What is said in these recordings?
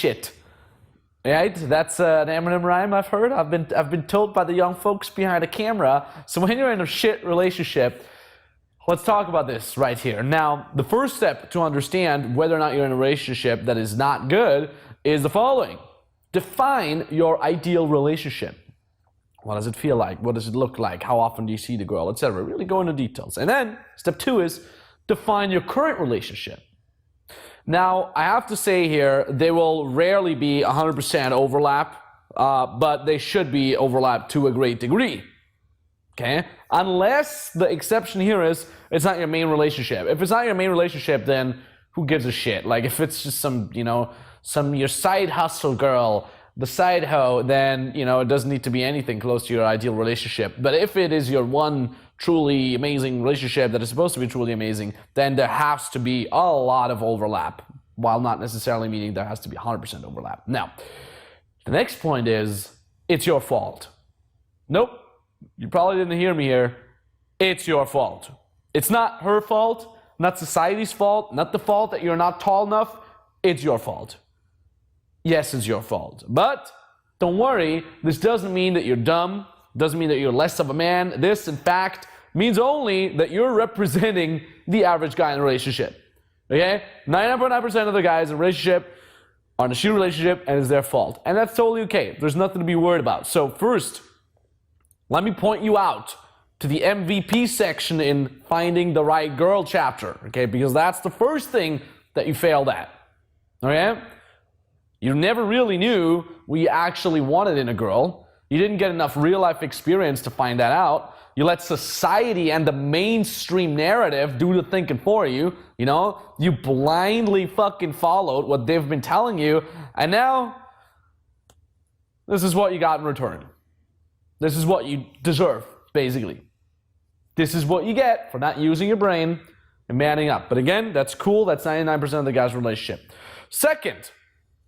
shit. Right? That's an Eminem rhyme I've heard. I've been told by the young folks behind the camera. So when you're in a shit relationship, let's talk about this right here. Now, the first step to understand whether or not you're in a relationship that is not good is the following. Define your ideal relationship. What does it feel like? What does it look like? How often do you see the girl, etc.? Really go into details. And then step 2 is define your current relationship. Now, I have to say here, they will rarely be 100% overlap, but they should be overlap to a great degree. Okay? Unless the exception here is it's not your main relationship. If it's not your main relationship, then who gives a shit? Like if it's just some, your side hustle girl, the side hoe, then, it doesn't need to be anything close to your ideal relationship. But if it is your one truly amazing relationship that is supposed to be truly amazing, then there has to be a lot of overlap, while not necessarily meaning there has to be 100% overlap. Now, the next point is, it's your fault. Nope, you probably didn't hear me here. It's your fault. It's not her fault, not society's fault, not the fault that you're not tall enough. It's your fault. Yes, it's your fault. But don't worry, this doesn't mean that you're dumb, doesn't mean that you're less of a man. This, in fact, means only that you're representing the average guy in a relationship. Okay? 99.9% of the guys in a relationship are in a shitty relationship, and it's their fault. And that's totally okay. There's nothing to be worried about. So first, let me point you out to the MVP section in Finding the Right Girl chapter. Okay? Because that's the first thing that you failed at. Okay? You never really knew what you actually wanted in a girl. You didn't get enough real-life experience to find that out. You let society and the mainstream narrative do the thinking for you. You blindly fucking followed what they've been telling you, and now this is what you got in return. This is what you deserve, basically. This is what you get for not using your brain and manning up. But again, that's cool. That's 99% of the guy's relationship. Second,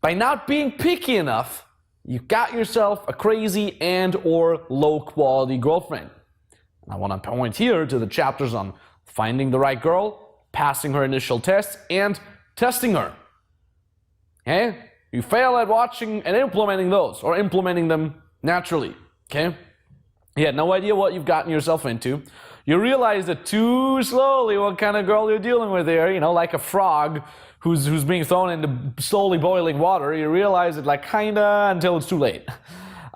by not being picky enough, you got yourself a crazy and or low quality girlfriend. And I want to point here to the chapters on finding the right girl, passing her initial tests, and testing her. Okay? You fail at watching and implementing those, or implementing them naturally. Okay? You had no idea what you've gotten yourself into. You realize that too slowly what kind of girl you're dealing with here, like a frog who's being thrown into slowly boiling water. You realize it kinda until it's too late.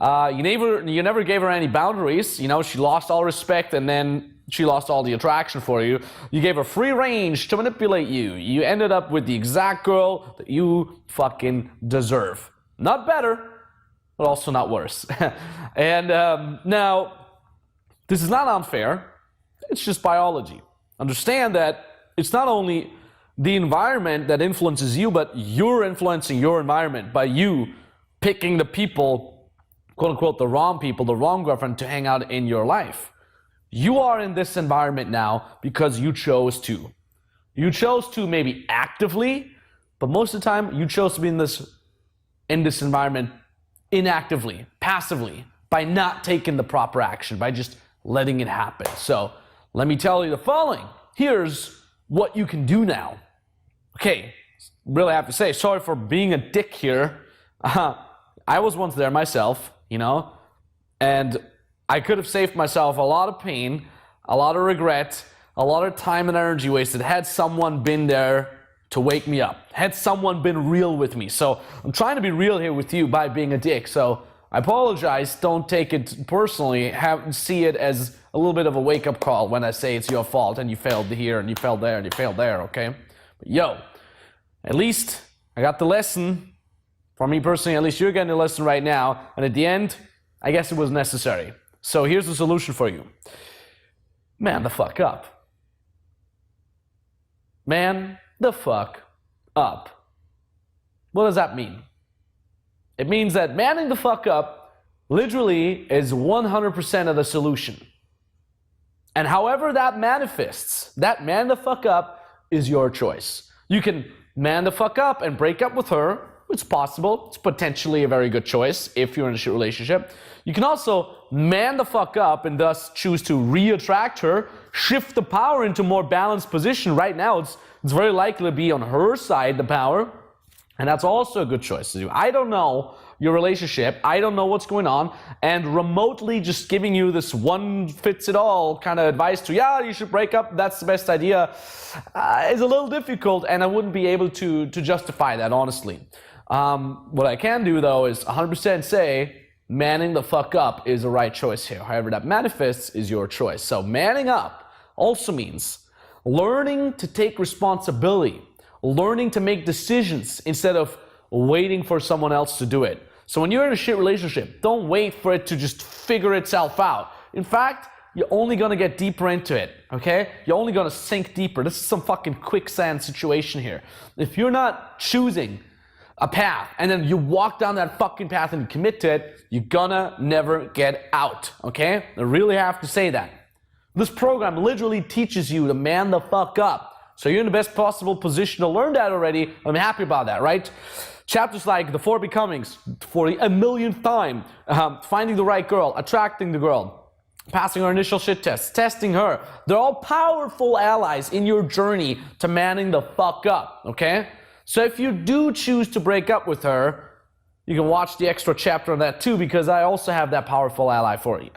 You never gave her any boundaries. She lost all respect, and then she lost all the attraction for you. You gave her free range to manipulate you. You ended up with the exact girl that you fucking deserve. Not better, but also not worse. And now, this is not unfair. It's just biology. Understand that it's not only the environment that influences you, but you're influencing your environment by you picking the people, quote unquote, the wrong people, the wrong girlfriend to hang out in your life. You are in this environment now because you chose to. You chose to maybe actively, but most of the time you chose to be in this environment inactively, passively, by not taking the proper action, by just letting it happen. So let me tell you the following. Here's what you can do now. Okay, really have to say, sorry for being a dick here. I was once there myself, and I could have saved myself a lot of pain, a lot of regret, a lot of time and energy wasted had someone been there to wake me up, had someone been real with me. So I'm trying to be real here with you by being a dick. So I apologize. Don't take it personally. See it as a little bit of a wake-up call when I say it's your fault and you failed here and you failed there and you failed there, okay? But yo, at least I got the lesson. For me personally, at least you're getting the lesson right now. And at the end, I guess it was necessary. So here's the solution for you. Man the fuck up. Man the fuck up. What does that mean? It means that manning the fuck up literally is 100% of the solution. And however that manifests, that man the fuck up is your choice. You can man the fuck up and break up with her. It's possible. It's potentially a very good choice if you're in a shit relationship. You can also man the fuck up and thus choose to re-attract her, shift the power into a more balanced position. Right now, it's very likely to be on her side, the power. And that's also a good choice to do. I don't know your relationship. I don't know what's going on. And remotely just giving you this one-fits-it-all kind of advice to, yeah, you should break up, that's the best idea, is a little difficult. And I wouldn't be able to justify that, honestly. What I can do, though, is 100% say manning the fuck up is the right choice here. However that manifests is your choice. So manning up also means learning to take responsibility, learning to make decisions instead of waiting for someone else to do it. So when you're in a shit relationship, don't wait for it to just figure itself out. In fact, you're only gonna get deeper into it, okay? You're only gonna sink deeper. This is some fucking quicksand situation here. If you're not choosing a path and then you walk down that fucking path and commit to it, you're gonna never get out, okay? I really have to say that. This program literally teaches you to man the fuck up. So you're in the best possible position to learn that already. I'm happy about that, right? Chapters like the 4 becomings, for a millionth time, finding the right girl, attracting the girl, passing her initial shit test, testing her. They're all powerful allies in your journey to manning the fuck up, okay? So if you do choose to break up with her, you can watch the extra chapter on that too, because I also have that powerful ally for you.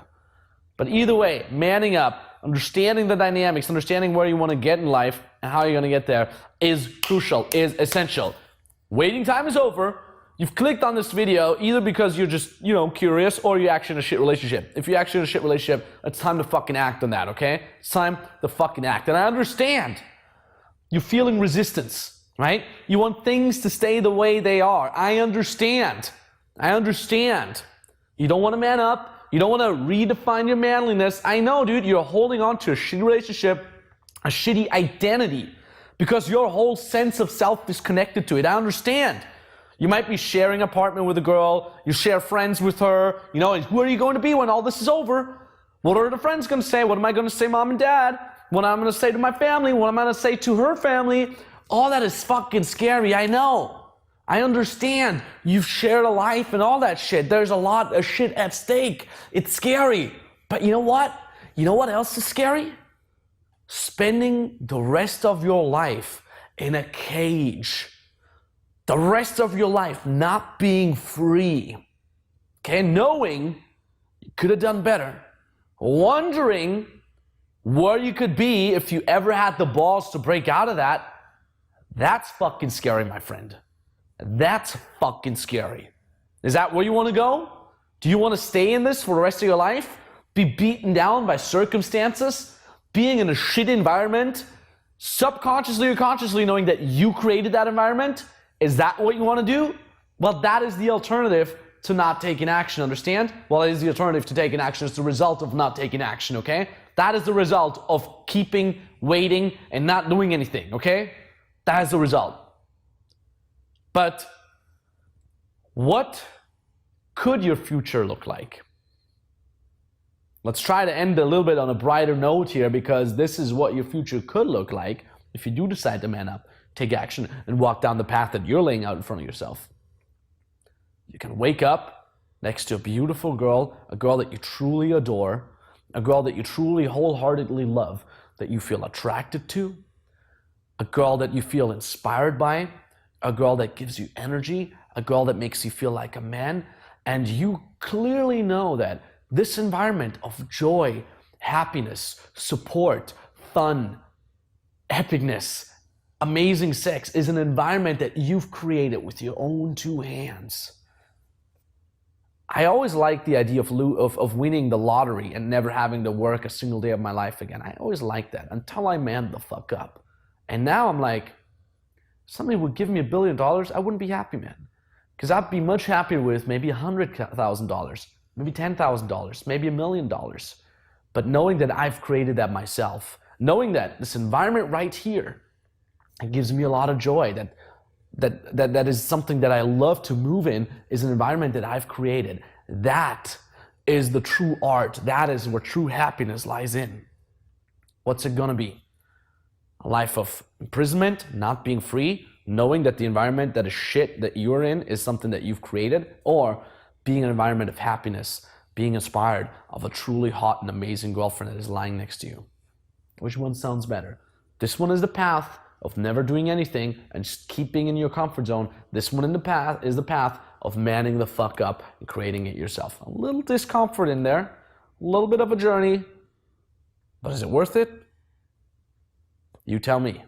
But either way, manning up, understanding the dynamics, understanding where you want to get in life and how you're going to get there is crucial, is essential. Waiting time is over. You've clicked on this video either because you're just, curious, or you're actually in a shit relationship. If you're actually in a shit relationship, it's time to fucking act on that, okay? It's time to fucking act. And I understand you're feeling resistance, right? You want things to stay the way they are. I understand. You don't want to man up. You don't want to redefine your manliness. I know, dude, you're holding on to a shitty relationship, a shitty identity, because your whole sense of self is connected to it. I understand. You might be sharing an apartment with a girl, you share friends with her, who are you going to be when all this is over? What are the friends going to say? What am I going to say, mom and dad? What am I going to say to my family? What am I going to say to her family? All that is fucking scary, I know. I understand. You've shared a life and all that shit. There's a lot of shit at stake. It's scary. But you know what? You know what else is scary? Spending the rest of your life in a cage. The rest of your life not being free. Okay, knowing you could have done better. Wondering where you could be if you ever had the balls to break out of that. That's fucking scary, my friend. That's fucking scary. Is that where you want to go? Do you want to stay in this for the rest of your life? Be beaten down by circumstances? Being in a shit environment? Subconsciously or consciously knowing that you created that environment? Is that what you want to do? Well, that is the alternative to not taking action, understand? Well, it is the alternative to taking action. It's the result of not taking action, okay? That is the result of keeping, waiting, and not doing anything, okay? That is the result. But what could your future look like? Let's try to end a little bit on a brighter note here, because this is what your future could look like if you do decide to man up, take action, and walk down the path that you're laying out in front of yourself. You can wake up next to a beautiful girl, a girl that you truly adore, a girl that you truly wholeheartedly love, that you feel attracted to, a girl that you feel inspired by, a girl that gives you energy, a girl that makes you feel like a man, and you clearly know that this environment of joy, happiness, support, fun, epicness, amazing sex is an environment that you've created with your own 2 hands. I always liked the idea of winning the lottery and never having to work a single day of my life again. I always liked that until I manned the fuck up. And now I'm like, somebody would give me $1 billion, I wouldn't be happy, man. Because I'd be much happier with maybe $100,000, maybe $10,000, maybe $1 million. But knowing that I've created that myself, knowing that this environment right here, it gives me a lot of joy, that is something that I love to move in, is an environment that I've created. That is the true art. That is where true happiness lies in. What's it gonna be? A life of imprisonment, not being free, knowing that the environment that is shit that you're in is something that you've created, or being an environment of happiness, being inspired of a truly hot and amazing girlfriend that is lying next to you. Which one sounds better? This one is the path of never doing anything and just keeping in your comfort zone. This one in the path is the path of manning the fuck up and creating it yourself. A little discomfort in there, a little bit of a journey, but is it worth it? You tell me.